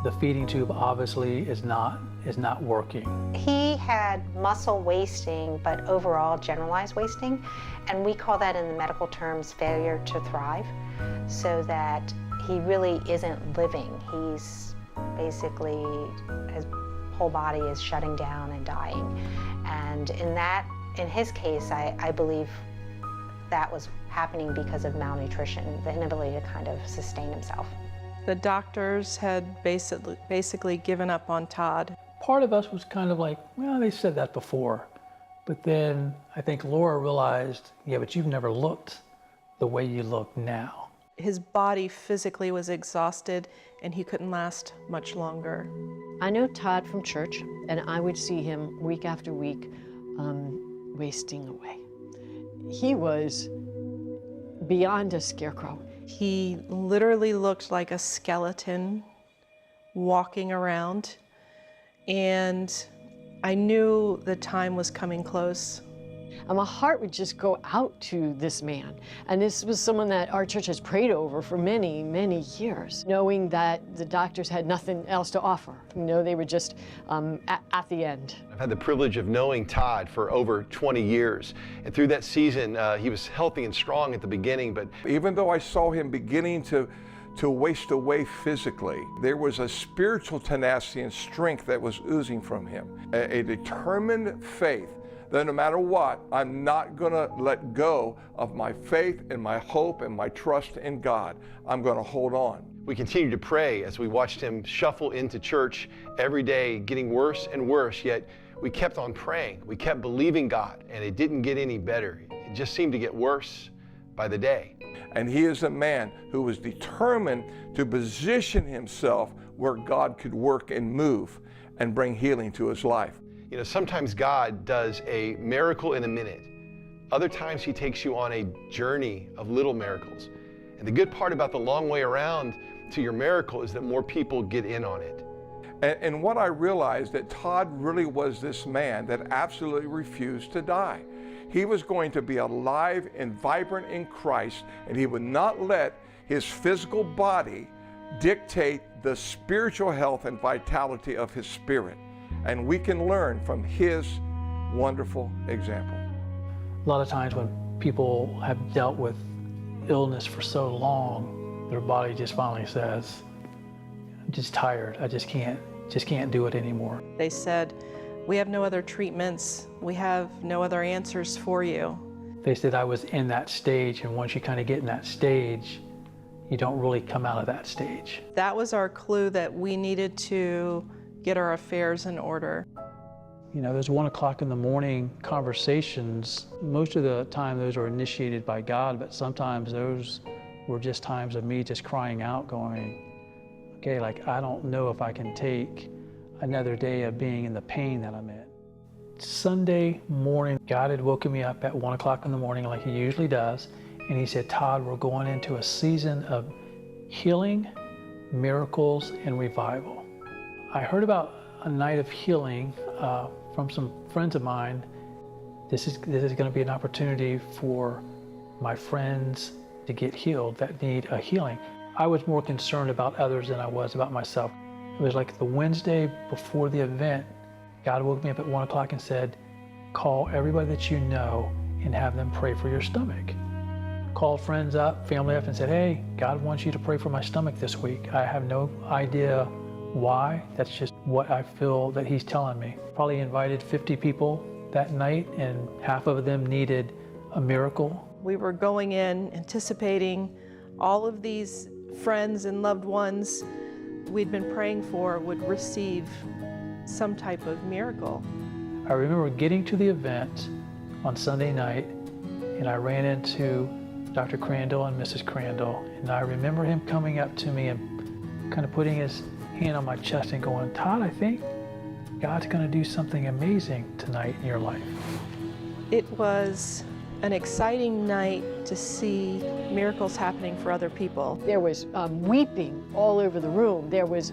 S2: The feeding tube obviously is not working.
S7: He had muscle wasting, but overall generalized wasting, and we call that in the medical terms failure to thrive, so that he really isn't living. He's basically, his whole body is shutting down and dying. And in his case, I believe that was happening because of malnutrition, the inability to kind of sustain himself.
S3: The doctors had basically given up on Todd.
S2: Part of us was kind of like, well, they said that before. But then I think Laura realized, yeah, but you've never looked the way you look now.
S3: His body physically was exhausted and he couldn't last much longer.
S17: I know Todd from church, and I would see him week after week wasting away. He was beyond a scarecrow.
S3: He literally looked like a skeleton walking around, and I knew the time was coming close.
S17: And my heart would just go out to this man. And this was someone that our church has prayed over for many, many years, knowing that the doctors had nothing else to offer. You know, they were just at the end.
S18: I've had the privilege of knowing Todd for over 20 years. And through that season, he was healthy and strong at the beginning, but
S19: even though I saw him beginning to waste away physically, there was a spiritual tenacity and strength that was oozing from him, a determined faith that no matter what, I'm not gonna let go of my faith and my hope and my trust in God. I'm gonna hold on.
S18: We continued to pray as we watched him shuffle into church every day, getting worse and worse, yet we kept on praying. We kept believing God, and it didn't get any better. It just seemed to get worse by the day.
S19: And he is a man who was determined to position himself where God could work and move and bring healing to his life.
S18: You know, sometimes God does a miracle in a minute. Other times he takes you on a journey of little miracles. And the good part about the long way around to your miracle is that more people get in on it.
S19: And what I realized, that Todd really was this man that absolutely refused to die. He was going to be alive and vibrant in Christ, and he would not let his physical body dictate the spiritual health and vitality of his spirit. And we can learn from his wonderful example.
S2: A lot of times when people have dealt with illness for so long, their body just finally says, I'm just tired, I just can't do it anymore.
S3: They said, we have no other treatments, we have no other answers for you.
S2: They said I was in that stage, and once you kind of get in that stage, you don't really come out of that stage.
S3: That was our clue that we needed to get our affairs in order.
S2: You know, those 1 o'clock in the morning conversations, most of the time those are initiated by God, but sometimes those were just times of me just crying out going, okay, like I don't know if I can take another day of being in the pain that I'm in. Sunday morning, God had woken me up at 1 o'clock in the morning like he usually does, and he said, Todd, we're going into a season of healing, miracles, and revival. I heard about a night of healing from some friends of mine. This is going to be an opportunity for my friends to get healed that need a healing. I was more concerned about others than I was about myself. It was like the Wednesday before the event, God woke me up at 1 o'clock and said, call everybody that you know and have them pray for your stomach. Called friends up, family up, and said, hey, God wants you to pray for my stomach this week. I have no idea why. That's just what I feel that he's telling me. Probably invited 50 people that night, and half of them needed a miracle.
S3: We were going in anticipating all of these friends and loved ones we'd been praying for would receive some type of miracle.
S2: I remember getting to the event on Sunday night, and I ran into Dr. Crandall and Mrs. Crandall, and I remember him coming up to me and kind of putting his hand on my chest and going, Todd, I think God's going to do something amazing tonight in your life.
S3: It was an exciting night to see miracles happening for other people.
S17: There was weeping all over the room. There was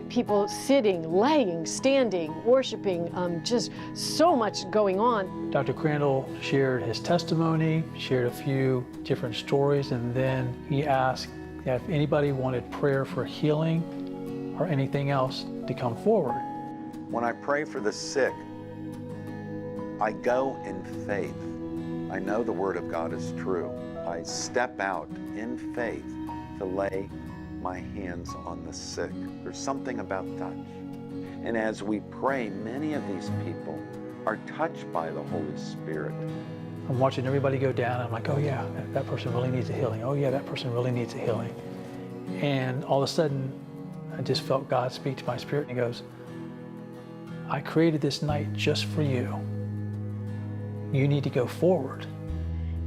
S17: people sitting, laying, standing, worshiping, just so much going on.
S2: Dr. Crandall shared his testimony, shared a few different stories, and then he asked if anybody wanted prayer for healing or anything else to come forward.
S14: When I pray for the sick, I go in faith. I know the Word of God is true. I step out in faith to lay my hands on the sick. There's something about touch. And as we pray, many of these people are touched by the Holy Spirit.
S2: I'm watching everybody go down. I'm like, oh yeah, that person really needs a healing. Oh yeah, that person really needs a healing. And all of a sudden, I just felt God speak to my spirit, and he goes, I created this night just for you. You need to go forward.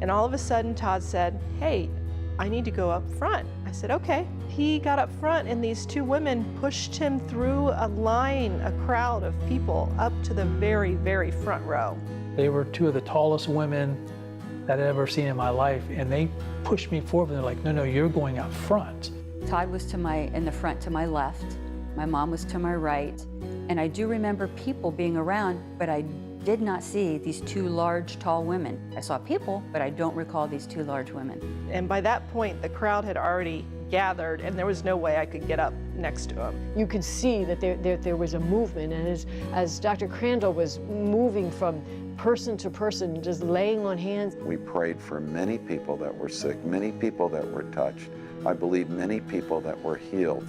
S3: And all of a sudden, Todd said, hey, I need to go up front. I said, okay. He got up front, and these two women pushed him through a line, a crowd of people, up to the very, very front row.
S2: They were two of the tallest women that I'd ever seen in my life, and they pushed me forward. They're like, no, no, you're going up front.
S8: Todd was in the front to my left. My mom was to my right. And I do remember people being around, but I did not see these two large, tall women. I saw people, but I don't recall these two large women.
S3: And by that point, the crowd had already gathered, and there was no way I could get up next to him.
S17: You could see that there was a movement, and as Dr. Crandall was moving from person to person, just laying on hands.
S14: We prayed for many people that were sick, many people that were touched. I believe many people that were healed.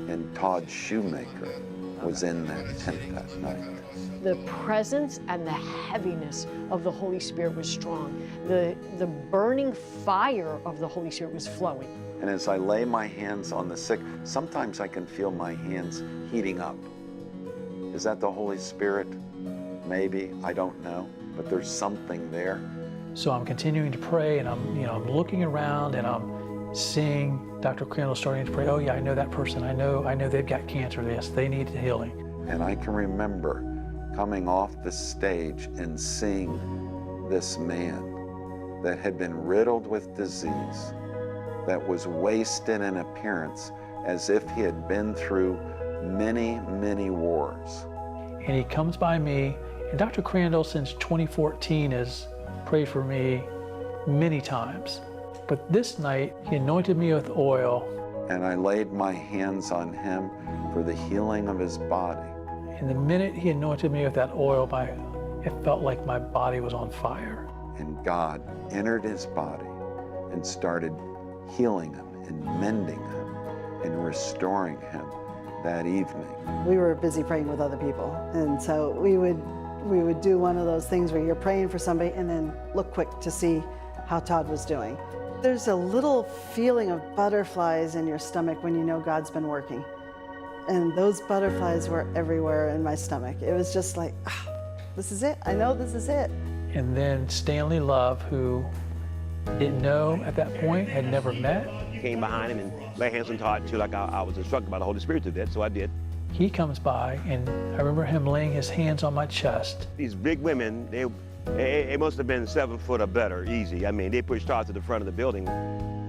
S14: And Todd Shoemaker was in that tent that night.
S17: The presence and the heaviness of the Holy Spirit was strong. The burning fire of the Holy Spirit was flowing.
S14: And as I lay my hands on the sick, sometimes I can feel my hands heating up. Is that the Holy Spirit? Maybe, I don't know, but there's something there.
S2: So I'm continuing to pray, and I'm looking around, and I'm seeing Dr. Crandall starting to pray. Oh yeah, I know that person. I know they've got cancer. Yes, they need healing.
S14: And I can remember coming off the stage and seeing this man that had been riddled with disease, that was wasted in appearance as if he had been through many, many wars.
S2: And he comes by me, and Dr. Crandall since 2014 has prayed for me many times. But this night, he anointed me with oil.
S14: And I laid my hands on him for the healing of his body.
S2: And the minute he anointed me with that oil, it felt like my body was on fire.
S14: And God entered his body and started healing him and mending him and restoring him that evening.
S11: We were busy praying with other people, and so we would do one of those things where you're praying for somebody and then look quick to see how Todd was doing. There's a little feeling of butterflies in your stomach when you know God's been working. And those butterflies were everywhere in my stomach. It was just like, this is it. I know this is it.
S2: And then Stanley Love, who didn't know at that point, had never met.
S20: Came behind him and laid hands on Todd too, like I was instructed by the Holy Spirit to do that, so I did.
S2: He comes by, and I remember him laying his hands on my chest.
S20: These big women, they must have been 7 foot or better, easy. I mean, they pushed Todd to the front of the building,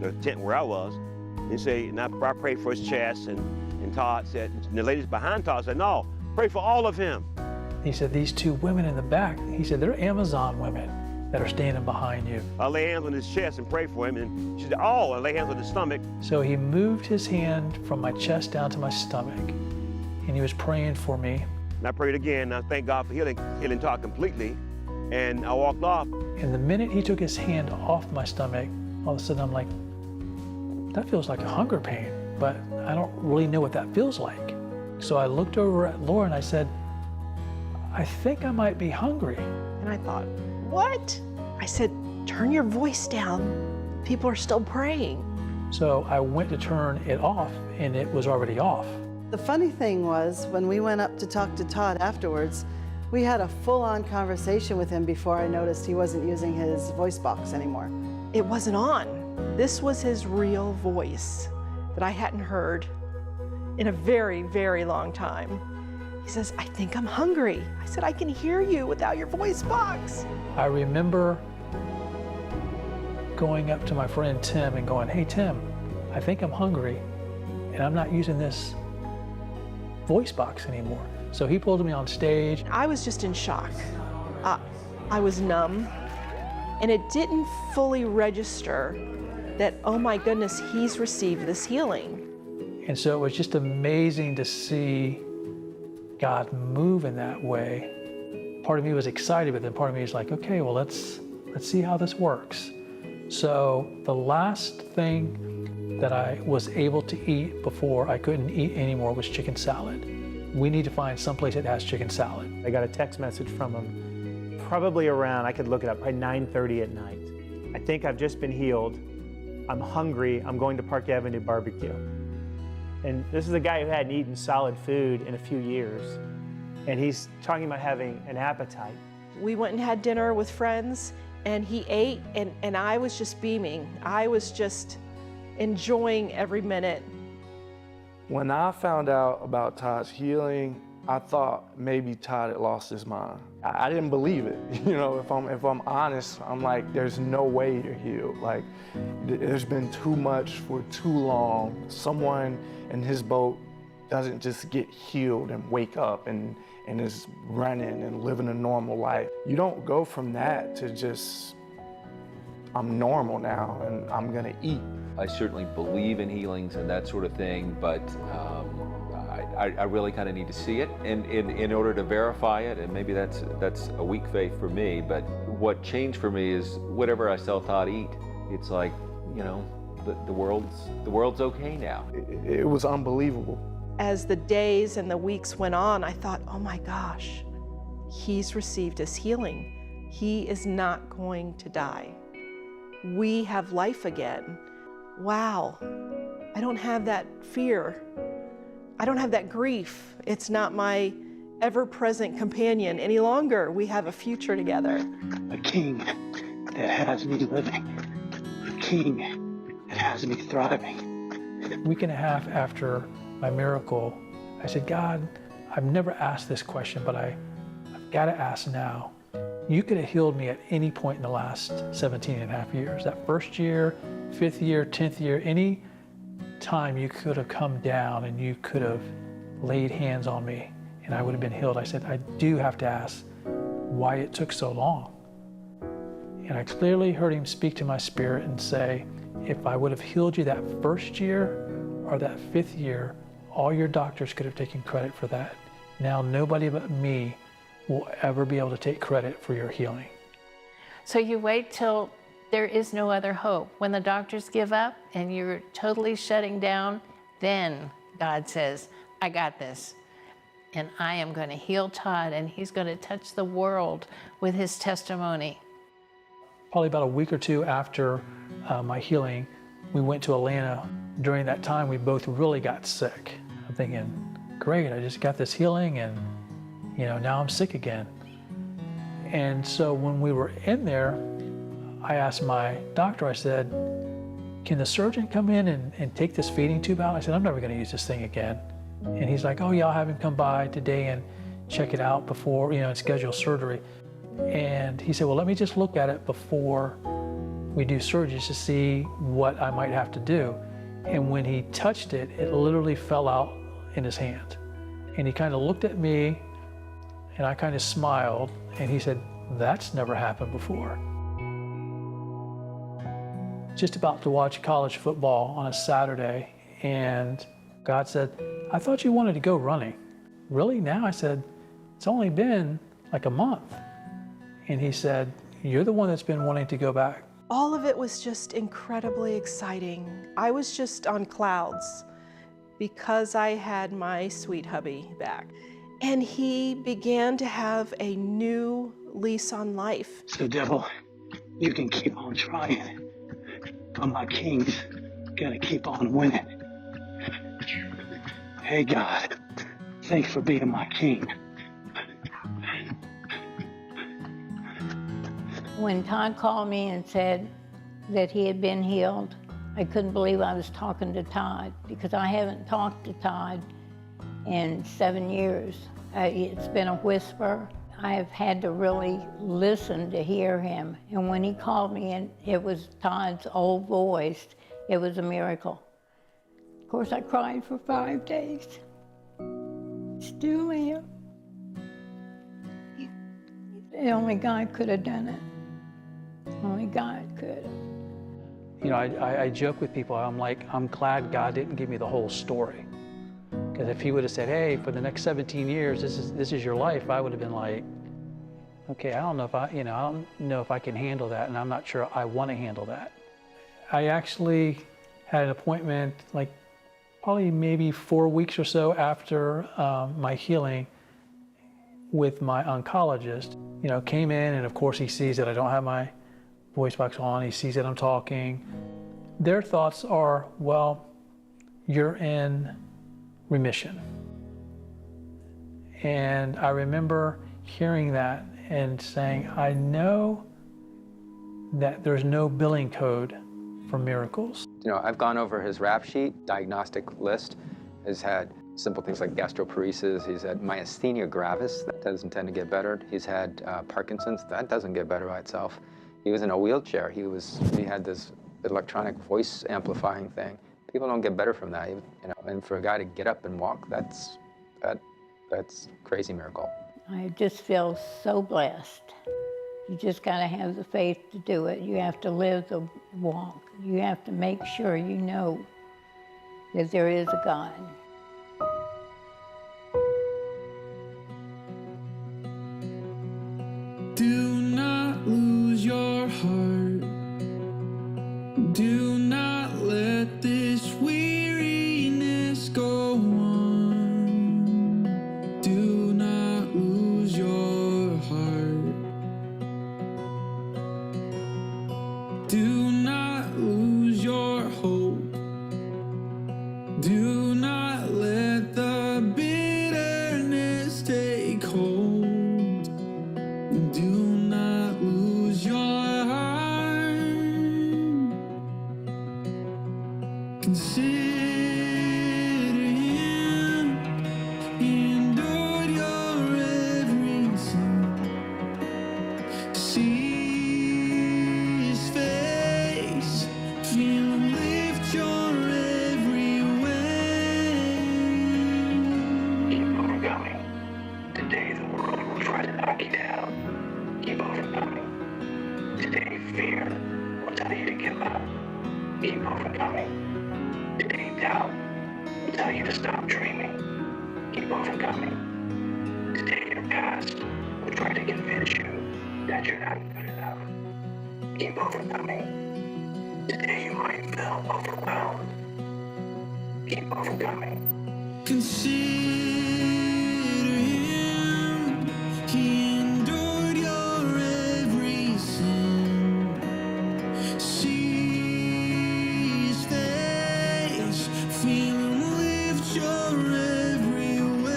S20: the tent where I was, and say, and I prayed for his chest, and Todd said, and the ladies behind Todd said, no, pray for all of him.
S2: He said, these 2 women in the back, he said, they're Amazon women that are standing behind you.
S20: I lay hands on his chest and pray for him, and she said, oh, I lay hands on his stomach.
S2: So he moved his hand from my chest down to my stomach, and he was praying for me.
S20: And I prayed again, and I thank God for healing Todd completely, and I walked off.
S2: And the minute he took his hand off my stomach, all of a sudden I'm like, that feels like a hunger pain, but I don't really know what that feels like. So I looked over at Laura and I said, I think I might be hungry.
S3: And I thought, what? I said, turn your voice down. People are still praying.
S2: So I went to turn it off, and it was already off.
S11: The funny thing was, when we went up to talk to Todd afterwards, we had a full-on conversation with him before I noticed he wasn't using his voice box anymore.
S3: It wasn't on. This was his real voice that I hadn't heard in a very, very long time. He says, I think I'm hungry. I said, I can hear you without your voice box.
S2: I remember going up to my friend Tim and going, hey Tim, I think I'm hungry and I'm not using this voice box anymore. So he pulled me on stage.
S3: I was just in shock. I was numb, and it didn't fully register that, oh my goodness, he's received this healing.
S2: And so it was just amazing to see God move in that way. Part of me was excited, but then part of me was like, okay, well, let's see how this works. So the last thing that I was able to eat before I couldn't eat anymore was chicken salad. We need to find someplace that has chicken salad.
S10: I got a text message from him, probably around, I could look it up, probably 9:30 at night. I think I've just been healed. I'm hungry. I'm going to Park Avenue barbecue. And this is a guy who hadn't eaten solid food in a few years. And he's talking about having an appetite.
S3: We went and had dinner with friends, and he ate, and I was just beaming. I was just enjoying every minute.
S5: When I found out about Todd's healing, I thought maybe Todd had lost his mind. I didn't believe it. You know, if I'm honest, I'm like, there's no way you're healed. Like, there's been too much for too long. Someone in his boat doesn't just get healed and wake up and is running and living a normal life. You don't go from that to just, I'm normal now and I'm gonna eat.
S12: I certainly believe in healings and that sort of thing, but I really kind of need to see it in order to verify it, and maybe that's a weak faith for me. But what changed for me is whatever I saw Todd eat, it's like, you know, the world's okay now.
S5: It was unbelievable.
S3: As the days and the weeks went on, I thought, oh my gosh, he's received his healing. He is not going to die. We have life again. Wow, I don't have that fear. I don't have that grief. It's not my ever-present companion any longer. We have a future together.
S6: A king that has me living. A king that has me thriving.
S2: A week and a half after my miracle, I said, God, I've never asked this question, but I've got to ask now. You could have healed me at any point in the last 17 and a half years. That first year, 5th year, 10th year, any time you could have come down and you could have laid hands on me and I would have been healed. I said, I do have to ask why it took so long. And I clearly heard him speak to my spirit and say, if I would have healed you that first year or that 5th year, all your doctors could have taken credit for that. Now nobody but me will ever be able to take credit for your healing.
S15: So you wait till there is no other hope. When the doctors give up and you're totally shutting down, then God says, I got this. And I am going to heal Todd, and he's going to touch the world with his testimony.
S2: Probably about a week or two after my healing, we went to Atlanta. During that time, we both really got sick. I'm thinking, great, I just got this healing, and now I'm sick again. And so when we were in there, I asked my doctor, I said, can the surgeon come in and take this feeding tube out? I said, I'm never going to use this thing again. And he's like, oh yeah, I'll have him come by today and check it out before, and schedule surgery. And he said, well, let me just look at it before we do surgery to see what I might have to do. And when he touched it, it literally fell out in his hand. And he kind of looked at me, and I kind of smiled, and he said, that's never happened before. Just about to watch college football on a Saturday, and God said, I thought you wanted to go running. Really now? I said, it's only been like a month. And he said, you're the one that's been wanting to go back.
S3: All of it was just incredibly exciting. I was just on clouds because I had my sweet hubby back. And he began to have a new lease on life.
S6: So, devil, you can keep on trying, but my king's gonna keep on winning. Hey, God, thanks for being my king.
S4: When Todd called me and said that he had been healed, I couldn't believe I was talking to Todd, because I haven't talked to Todd in 7 years. It's been a whisper. I've had to really listen to hear him. And when he called me and it was Todd's old voice, it was a miracle. Of course, I cried for 5 days. Still am. The only God could have done it. Only God could.
S2: I joke with people, I'm like, I'm glad God didn't give me the whole story. Because if he would have said, hey, for the next 17 years, this is your life, I would have been like, okay, I don't know if I don't know if I can handle that, and I'm not sure I want to handle that. I actually had an appointment like probably maybe 4 weeks or so after my healing with my oncologist. Came in, and of course he sees that I don't have my voice box on, he sees that I'm talking. Their thoughts are, well, you're in remission. And I remember hearing that and saying, I know that there's no billing code for miracles.
S21: I've gone over his rap sheet, diagnostic list, has had simple things like gastroparesis, he's had myasthenia gravis, that doesn't tend to get better. He's had Parkinson's, that doesn't get better by itself. He was in a wheelchair, he had this electronic voice amplifying thing. People don't get better from that, and for a guy to get up and walk, that's crazy miracle.
S4: I just feel so blessed. You just got to have the faith to do it. You have to live the walk. You have to make sure you know that there is a God.
S1: Do not lose your heart. Do not let this weariness go on. Do not lose your heart. Do not lose your hope. Do not let the bitterness take hold. Do not lose your heart. Consider him. He endured your every sin. See his face. Feel him lift your every way.
S22: Keep overcoming. Today the world will try to knock you down. Keep overcoming. Today fear will tell you to give up. Keep overcoming. Today doubt will tell you to stop dreaming. Keep overcoming. Today your past but you're not good enough. Keep overcoming. Today you might feel overwhelmed. Keep overcoming.
S1: Consider him. He endured your every sin. See his face, feel him lift your every way.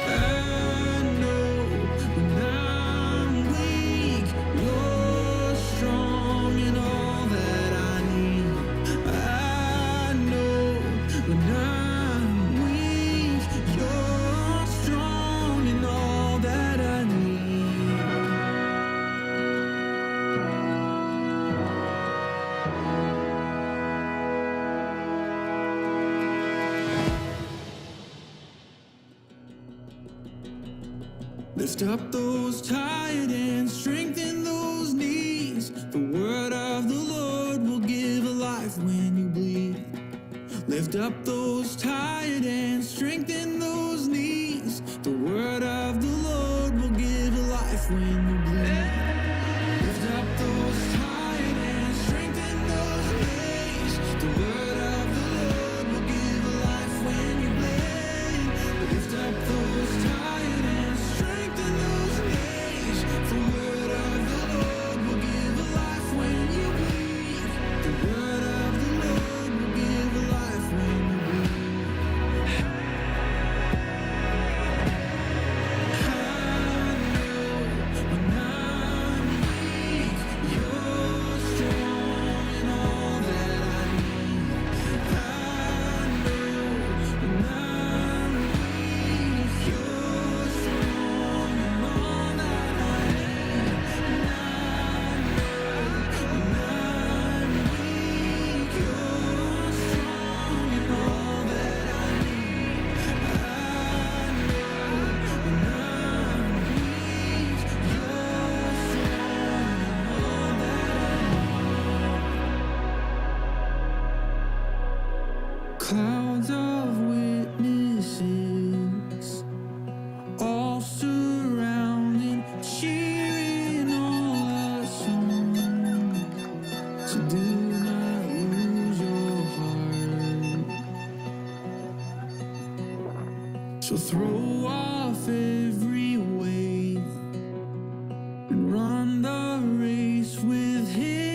S1: I know when I'm weak, you're strong in all that I need. I know when I'm weak, you're strong in all that I need. Lift up those tired hands, strengthen those knees. The word of the Lord will give a life when you bleed. Lift up those tired hands, strengthen those knees. The word of the Lord will give a life when you bleed. Lift up those tired hands, strengthen those knees. The word of the Lord will give a life when you bleed. Lift up those tired hands, strengthen those knees. The word of the Lord will give a life when you bleed. The word of the Lord will give a life when you bleed. When I'm weak, you're strong in all that I need. I know when I'm weak, you're strong in all that I need. And I know when I'm weak, you're strong in all that I need. I know when I'm weak, you're strong in all that I need. Clouds of witnesses, all surrounding, cheering all us on. So do not lose your heart. So throw off every weight and run the race with him.